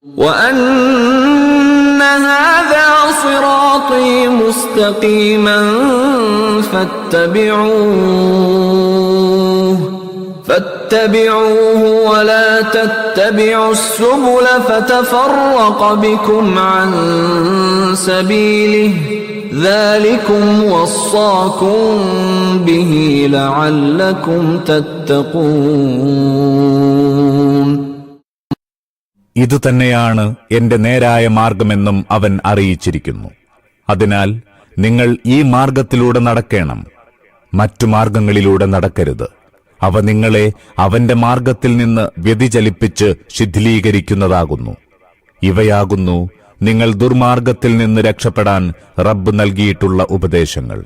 وَأَنَّ هَذَا صِرَاطِي مُسْتَقِيمًا فَاتَّبِعُوهُ وَلَا تَتَّبِعُوا السُّبُلَ فَتَفَرَّقَ بِكُمْ عَن سَبِيلِهِ ذَلِكُمْ وَصَّاكُم بِهِ لَعَلَّكُمْ تَتَّقُونَ. ഇതുതന്നെയാണ് എന്റെ നേരായ മാർഗമെന്നും അവൻ അറിയിച്ചിരിക്കുന്നു. അതിനാൽ നിങ്ങൾ ഈ മാർഗത്തിലൂടെ നടക്കേണം, മറ്റു മാർഗങ്ങളിലൂടെ നടക്കരുത്. അവ നിങ്ങളെ അവന്റെ മാർഗത്തിൽ നിന്ന് വ്യതിചലിപ്പിച്ച് ശിഥിലീകരിക്കുന്നതാകുന്നു. ഇവയാകുന്നു നിങ്ങൾ ദുർമാർഗത്തിൽ നിന്ന് രക്ഷപ്പെടാൻ റബ്ബ് നൽകിയിട്ടുള്ള ഉപദേശങ്ങൾ.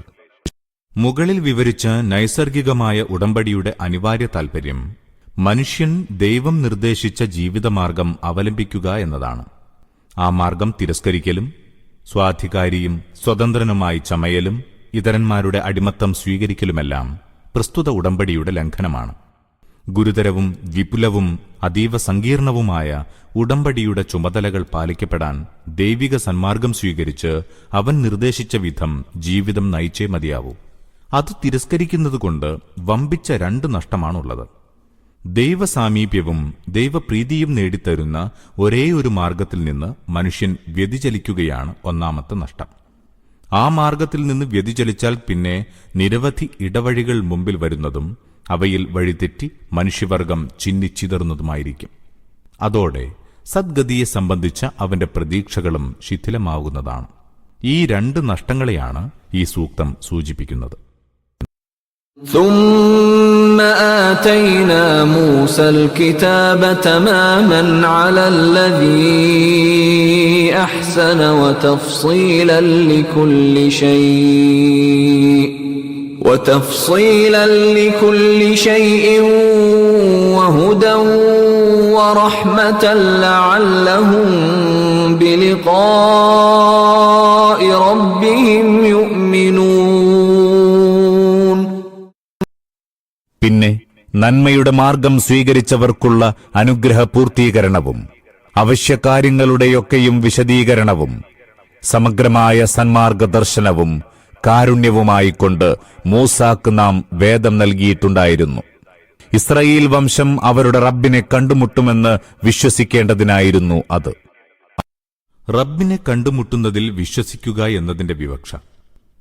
മുകളിൽ വിവരിച്ച നൈസർഗികമായ ഉടമ്പടിയുടെ അനിവാര്യ താൽപര്യം മനുഷ്യൻ ദൈവം നിർദ്ദേശിച്ച ജീവിതമാർഗം അവലംബിക്കുക എന്നതാണ്. ആ മാർഗം തിരസ്കരിക്കലും സ്വാധികാരിയും സ്വതന്ത്രനുമായി ചമയലും ഇതരന്മാരുടെ അടിമത്തം സ്വീകരിക്കലുമെല്ലാം പ്രസ്തുത ഉടമ്പടിയുടെ ലംഘനമാണ്. ഗുരുതരവും വിപുലവും അതീവ സങ്കീർണവുമായ ഉടമ്പടിയുടെ ചുമതലകൾ പാലിക്കപ്പെടാൻ ദൈവിക സന്മാർഗം സ്വീകരിച്ച് അവൻ നിർദ്ദേശിച്ച വിധം ജീവിതം നയിച്ചേ മതിയാവൂ. അത് തിരസ്കരിക്കുന്നതുകൊണ്ട് വമ്പിച്ച രണ്ട് നഷ്ടമാണുള്ളത്. ദൈവസാമീപ്യവും ദൈവപ്രീതിയും നേടിത്തരുന്ന ഒരേയൊരു മാർഗത്തിൽ നിന്ന് മനുഷ്യൻ വ്യതിചലിക്കുകയാണ് ഒന്നാമത്തെ നഷ്ടം. ആ മാർഗത്തിൽ നിന്ന് വ്യതിചലിച്ചാൽ പിന്നെ നിരവധി ഇടവഴികൾ മുമ്പിൽ വരുന്നതും അവയിൽ വഴിതെറ്റി മനുഷ്യവർഗം ചിന്നിച്ചിതറുന്നതുമായിരിക്കും. അതോടെ സദ്ഗതിയെ സംബന്ധിച്ച അവന്റെ പ്രതീക്ഷകളും ശിഥിലമാവുന്നതാണ്. ഈ രണ്ട് നഷ്ടങ്ങളെയാണ് ഈ സൂക്തം സൂചിപ്പിക്കുന്നത്. ثُمَّ آتَيْنَا مُوسَى الْكِتَابَ تَمَامًا عَلَى الَّذِي أَحْسَنَ وَتَفْصِيلًا لِكُلِّ شَيْءٍ وَهُدًى وَرَحْمَةً لَعَلَّهُم بِلِقَاءِ رَبِّهِمْ يُؤْمِنُونَ. പിന്നെ നന്മയുടെ മാർഗം സ്വീകരിച്ചവർക്കുള്ള അനുഗ്രഹ പൂർത്തീകരണവും അവശ്യകാര്യങ്ങളുടെയൊക്കെയും വിശദീകരണവും സമഗ്രമായ സന്മാർഗദർശനവും കാരുണ്യവുമായിക്കൊണ്ട് മൂസാക്ക് നാം വേദം നൽകിയിട്ടുണ്ടായിരുന്നു. ഇസ്രായേൽ വംശം അവരുടെ റബ്ബിനെ കണ്ടുമുട്ടുമെന്ന് വിശ്വസിക്കേണ്ടതിനായിരുന്നു അത്. റബ്ബിനെ കണ്ടുമുട്ടുന്നതിൽ വിശ്വസിക്കുക എന്നതിന്റെ വിവക്ഷ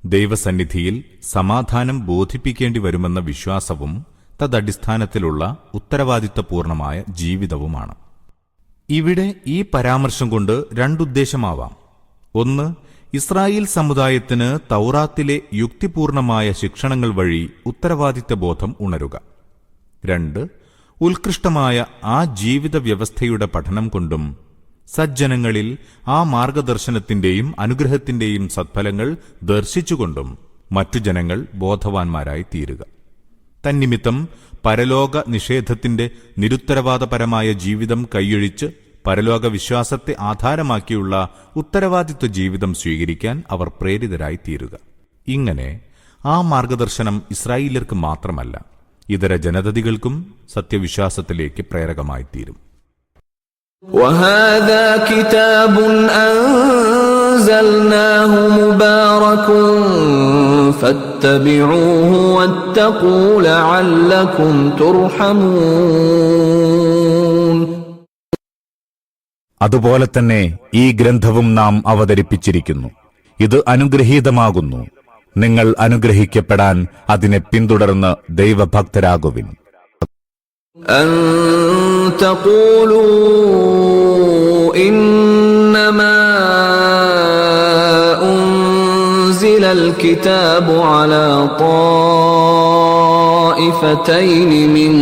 ദൈവസന്നിധിയിൽ സമാധാനം ബോധിപ്പിക്കേണ്ടി വരുമെന്ന വിശ്വാസവും തദടിസ്ഥാനത്തിലുള്ള ഉത്തരവാദിത്വപൂർണമായ ജീവിതവുമാണ്. ഇവിടെ ഈ പരാമർശം കൊണ്ട് രണ്ടുദ്ദേശമാവാം. ഒന്ന്, ഇസ്രായേൽ സമുദായത്തിന് തൗറാത്തിലെ യുക്തിപൂർണമായ ശിക്ഷണങ്ങൾ വഴി ഉത്തരവാദിത്വബോധം ഉണരുക. രണ്ട്, ഉത്കൃഷ്ടമായ ആ ജീവിത വ്യവസ്ഥയുടെ പഠനം കൊണ്ടും സജ്ജനങ്ങളിൽ ആ മാർഗദർശനത്തിന്റെയും അനുഗ്രഹത്തിന്റെയും സത്ഫലങ്ങൾ ദർശിച്ചുകൊണ്ടും മറ്റു ജനങ്ങൾ ബോധവാന്മാരായി തീരുക. തന്നിമിത്തം പരലോക നിഷേധത്തിന്റെ നിരുത്തരവാദപരമായ ജീവിതം കൈയൊഴിച്ച് പരലോക വിശ്വാസത്തെ ആധാരമാക്കിയുള്ള ഉത്തരവാദിത്വ ജീവിതം സ്വീകരിക്കാൻ അവർ പ്രേരിതരായി തീരുക. ഇങ്ങനെ ആ മാർഗദർശനം ഇസ്രായേല്യർക്ക് മാത്രമല്ല, ഇതര ജനതതികൾക്കും സത്യവിശ്വാസത്തിലേക്ക് പ്രേരകമായിത്തീരും. وَهَذَا كِتَابٌ أَنزَلْنَاهُ مُبَارَكٌ فَاتَّبِعُوهُ وَاتَّقُوا لَعَلَّكُمْ تُرْحَمُونَ. അതുപോലെ തന്നെ ഈ ഗ്രന്ഥവും നാം അവതരിപ്പിച്ചിരിക്കുന്നു. ഇത് അനുഗ്രഹീതമാകുന്നു. നിങ്ങൾ അനുഗ്രഹിക്കപ്പെടാൻ അതിനെ പിന്തുടർന്ന് ദൈവഭക്തരാകുവിൻ. أَن تَقُولُوا إِنَّمَا أُنزِلَ الْكِتَابُ عَلَى طَائِفَتَيْنِ مِن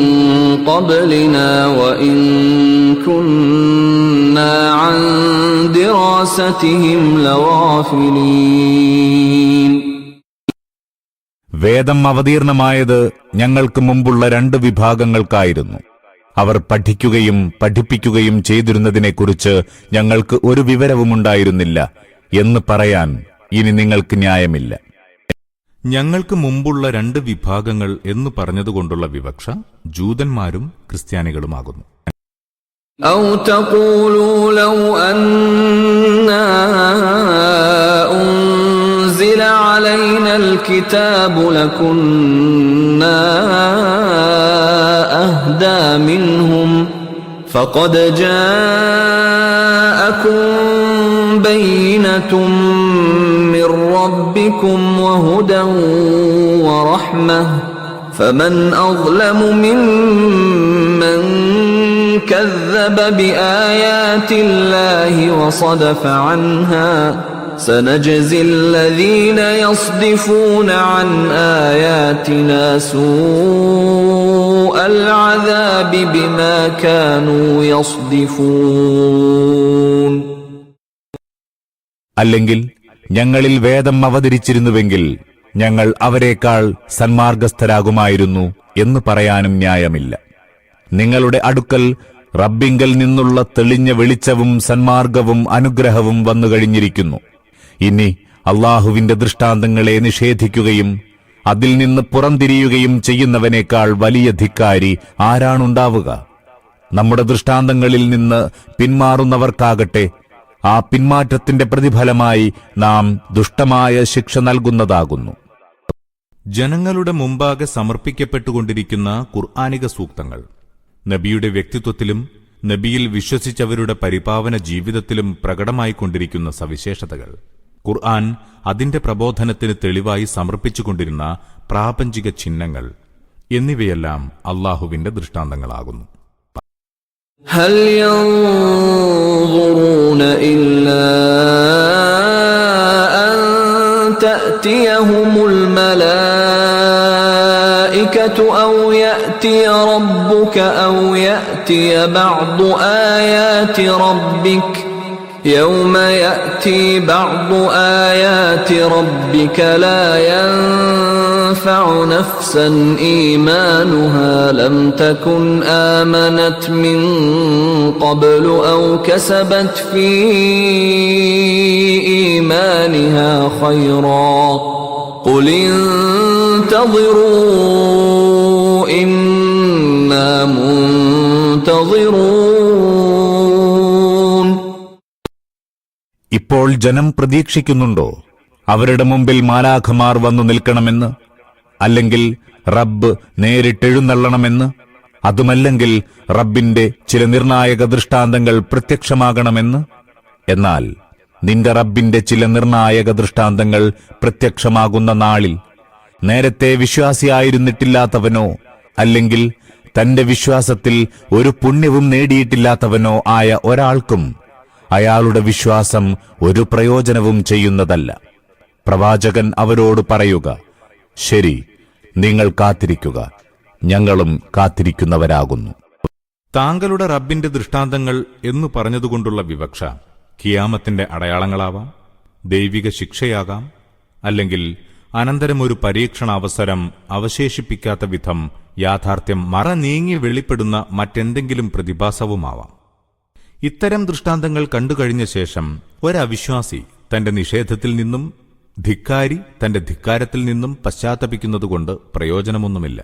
قَبْلِنَا وَإِن كُنَّا عَن دِرَاسَتِهِمْ لَغَافِلِينَ. വേദം അവതീർണമായത് ഞങ്ങൾക്ക് മുമ്പുള്ള രണ്ട് വിഭാഗങ്ങൾക്കായിരുന്നു. അവർ പഠിക്കുകയും പഠിപ്പിക്കുകയും ചെയ്തിരുന്നതിനെക്കുറിച്ച് ഞങ്ങൾക്ക് ഒരു വിവരവുമുണ്ടായിരുന്നില്ല എന്ന് പറയാൻ ഇനി നിങ്ങൾക്ക് ന്യായമില്ല. ഞങ്ങൾക്ക് മുമ്പുള്ള രണ്ട് വിഭാഗങ്ങൾ എന്നു പറഞ്ഞതുകൊണ്ടുള്ള വിവക്ഷ ജൂതന്മാരും ക്രിസ്ത്യാനികളുമാകുന്നു. أو تقولوا لو أنا أنزل علينا الكتاب لكنا أهدى منهم فقد جاءكم بينة من ربكم وهدى ورحمة فمن أظلم ممن كذب بآيات الله وصدف عنها سنجزي الذين يصدفون عن آياتنا سوء العذاب بما كانوا يصدفون. അല്ലെങ്കിൽ ഞങ്ങളിൽ വേദം അവതരിച്ചിരുന്നുവെങ്കിൽ ഞങ്ങൾ അവരെക്കാൾ സന്മാർഗസ്ഥരാകുമായിരുന്നു എന്ന് പറയാനും ന്യായമില്ല. നിങ്ങളുടെ അടുക്കൽ റബ്ബിങ്കൽ നിന്നുള്ള തെളിഞ്ഞ വെളിച്ചവും സന്മാർഗവും അനുഗ്രഹവും വന്നുകഴിഞ്ഞിരിക്കുന്നു. ഇനി അള്ളാഹുവിന്റെ ദൃഷ്ടാന്തങ്ങളെ നിഷേധിക്കുകയും അതിൽ നിന്ന് പുറംതിരിയുകയും ചെയ്യുന്നവനേക്കാൾ വലിയ ധിക്കാരി ആരാണുണ്ടാവുക? നമ്മുടെ ദൃഷ്ടാന്തങ്ങളിൽ നിന്ന് പിന്മാറുന്നവർക്കാകട്ടെ ആ പിന്മാറ്റത്തിന്റെ പ്രതിഫലമായി നാം ദുഷ്ടമായ ശിക്ഷ നൽകുന്നതാകുന്നു. ജനങ്ങളുടെ മുമ്പാകെ സമർപ്പിക്കപ്പെട്ടുകൊണ്ടിരിക്കുന്ന ഖുർആനിക സൂക്തങ്ങൾ നബിയുടെ വ്യക്തിത്വത്തിലും നബിയിൽ വിശ്വസിച്ചവരുടെ പരിപാവന ജീവിതത്തിലും പ്രകടമായിക്കൊണ്ടിരിക്കുന്ന സവിശേഷതകൾ, ഖുർആൻ അതിന്റെ പ്രബോധനത്തിന് തെളിവായി സമർപ്പിച്ചുകൊണ്ടിരുന്ന പ്രാപഞ്ചിക ചിഹ്നങ്ങൾ എന്നിവയെല്ലാം അള്ളാഹുവിന്റെ ദൃഷ്ടാന്തങ്ങളാകുന്നു. هل ينظرون إلا أن تأتيهم الملائكة أو يأتي ربك أو يأتي بعض آيات ربك يوم يأتي بعض آيات ربك لا ينفع نفسا إيمانها لم تكن آمنت من قبل أو كسبت في إيمانها خيرا قل انتظروا إنا منتظرون. ഇപ്പോൾ ജനം പ്രതീക്ഷിക്കുന്നുണ്ടോ അവരുടെ മുമ്പിൽ മാലാഖമാർ വന്നു നിൽക്കണമെന്ന്, അല്ലെങ്കിൽ റബ്ബ് നേരിട്ടെഴുന്നള്ളണമെന്ന്, അതുമല്ലെങ്കിൽ റബ്ബിന്റെ ചില നിർണായക ദൃഷ്ടാന്തങ്ങൾ പ്രത്യക്ഷമാകണമെന്ന്? എന്നാൽ നിന്റെ റബ്ബിന്റെ ചില നിർണായക ദൃഷ്ടാന്തങ്ങൾ പ്രത്യക്ഷമാകുന്ന നാളിൽ നേരത്തെ വിശ്വാസിയായിരുന്നിട്ടില്ലാത്തവനോ അല്ലെങ്കിൽ തന്റെ വിശ്വാസത്തിൽ ഒരു പുണ്യവും നേടിയിട്ടില്ലാത്തവനോ ആയ ഒരാൾക്കും അയാളുടെ വിശ്വാസം ഒരു പ്രയോജനവും ചെയ്യുന്നതല്ല. പ്രവാചകൻ അവരോട് പറയുക, ശരി, നിങ്ങൾ കാത്തിരിക്കുക, ഞങ്ങളും കാത്തിരിക്കുന്നവരാകുന്നു. താങ്കളുടെ റബ്ബിന്റെ ദൃഷ്ടാന്തങ്ങൾ എന്നു പറഞ്ഞതുകൊണ്ടുള്ള വിവക്ഷ ഖിയാമത്തിന്റെ അടയാളങ്ങളാവാം, ദൈവിക ശിക്ഷയാകാം, അല്ലെങ്കിൽ അനന്തരം ഒരു പരീക്ഷണാവസരം അവശേഷിപ്പിക്കാത്ത വിധം യാഥാർത്ഥ്യം മറനീങ്ങി വെളിപ്പെടുന്ന മറ്റെന്തെങ്കിലും പ്രതിഭാസവുമാവാം. ഇത്തരം ദൃഷ്ടാന്തങ്ങൾ കണ്ടുകഴിഞ്ഞ ശേഷം ഒരവിശ്വാസി തന്റെ നിഷേധത്തിൽ നിന്നും ധിക്കാരി തന്റെ ധിക്കാരത്തിൽ നിന്നും പശ്ചാത്തപിക്കുന്നതുകൊണ്ട് പ്രയോജനമൊന്നുമില്ല.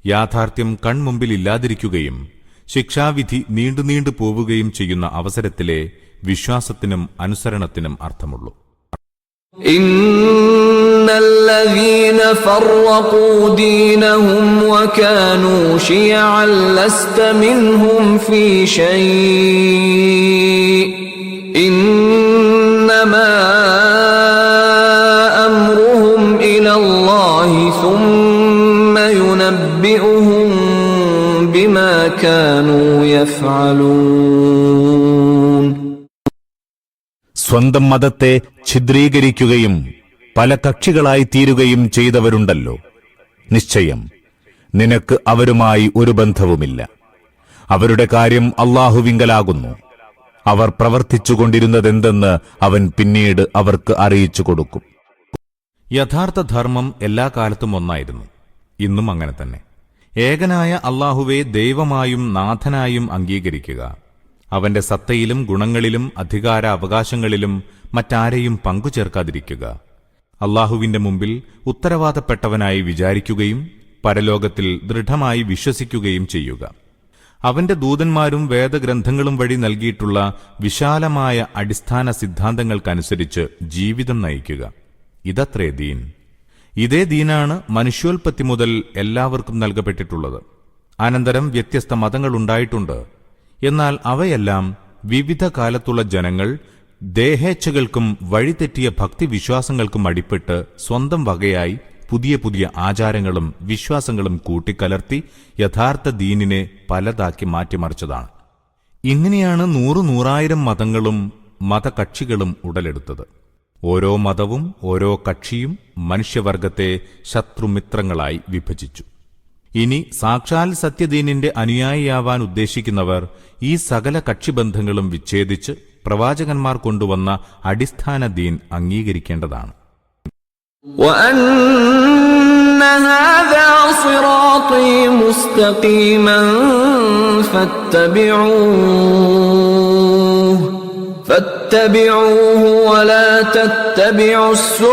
യാഥാർത്ഥ്യം കൺമുമ്പിൽ ഇല്ലാതിരിക്കുകയും ശിക്ഷാവിധി നീണ്ടു പോവുകയും ചെയ്യുന്ന അവസരത്തിലെ വിശ്വാസത്തിനും അനുസരണത്തിനും അർത്ഥമുള്ളൂ. ഇന്നല്ലദീന ഫർറഖൂ ദീനഹും വകാനൂ ശിയഅൻ ലസ്ത മിൻഹും ഫീ ശൈഇ ഇന്നമാ അംറുഹും ഇലല്ലാഹി സുമ്മ യുനബ്ബിഉഹും ബിമാ കാനൂ യഫ്അലൂൻ. സ്വന്തം മതത്തെ ഛിദ്രീകരിക്കുകയും പല കക്ഷികളായി തീരുകയും ചെയ്തവരുണ്ടല്ലോ. നിശ്ചയം നിനക്ക് അവരുമായി ഒരു ബന്ധവുമില്ല. അവരുടെ കാര്യം അല്ലാഹുവിങ്കലാകുന്നു. അവർ പ്രവർത്തിച്ചുകൊണ്ടിരുന്നതെന്തെന്ന് അവൻ പിന്നീട് അവർക്ക് അറിയിച്ചു കൊടുക്കും. യഥാർത്ഥ ധർമ്മം എല്ലാ കാലത്തും ഒന്നായിരുന്നു, ഇന്നും അങ്ങനെ തന്നെ. ഏകനായ അല്ലാഹുവെ ദൈവമായും നാഥനായും അംഗീകരിക്കുക. അവന്റെ സത്തയിലും ഗുണങ്ങളിലും അധികാരാവകാശങ്ങളിലും മറ്റാരെയും പങ്കുചേർക്കാതിരിക്കുക. അല്ലാഹുവിന്റെ മുമ്പിൽ ഉത്തരവാദപ്പെട്ടവനായി വിചാരിക്കുകയും പരലോകത്തിൽ ദൃഢമായി വിശ്വസിക്കുകയും ചെയ്യുക. അവന്റെ ദൂതന്മാരും വേദഗ്രന്ഥങ്ങളും വഴി നൽകിയിട്ടുള്ള വിശാലമായ അടിസ്ഥാന സിദ്ധാന്തങ്ങൾക്കനുസരിച്ച് ജീവിതം നയിക്കുക. ഇതത്രേ ദീൻ. ഇതേ ദീനാണ് മനുഷ്യോൽപത്തി മുതൽ എല്ലാവർക്കും നൽകപ്പെട്ടിട്ടുള്ളത്. അനന്തരം വ്യത്യസ്ത മതങ്ങളുണ്ടായിട്ടുണ്ട്. എന്നാൽ അവയെല്ലാം വിവിധ കാലത്തുള്ള ജനങ്ങൾ ദേഹേച്ഛകൾക്കും വഴിതെറ്റിയ ഭക്തിവിശ്വാസങ്ങൾക്കും അടിപ്പെട്ട് സ്വന്തം വകയായി പുതിയ പുതിയ ആചാരങ്ങളും വിശ്വാസങ്ങളും കൂട്ടിക്കലർത്തി യഥാർത്ഥ ദീനിനെ പലതാക്കി മാറ്റിമറിച്ചതാണ്. ഇങ്ങനെയാണ് 100,000 മതങ്ങളും മതകക്ഷികളും ഉടലെടുത്തത്. ഓരോ മതവും ഓരോ കക്ഷിയും മനുഷ്യവർഗത്തെ ശത്രുമിത്രങ്ങളായി വിഭജിച്ചു. ഇനി സാക്ഷാൽ സത്യദീനിന്റെ അനുയായിയാവാൻ ഉദ്ദേശിക്കുന്നവർ ഈ സകല കക്ഷിബന്ധങ്ങളും വിച്ഛേദിച്ച് പ്രവാചകന്മാർ കൊണ്ടുവന്ന അടിസ്ഥാന ദീൻ അംഗീകരിക്കേണ്ടതാണ്. وَأَنَّ هَذَا صِرَاطِي مُسْتَقِيمًا فَاتَّبِعُوهُ وَلَا تَتَّبِعُوا السُّبُلَ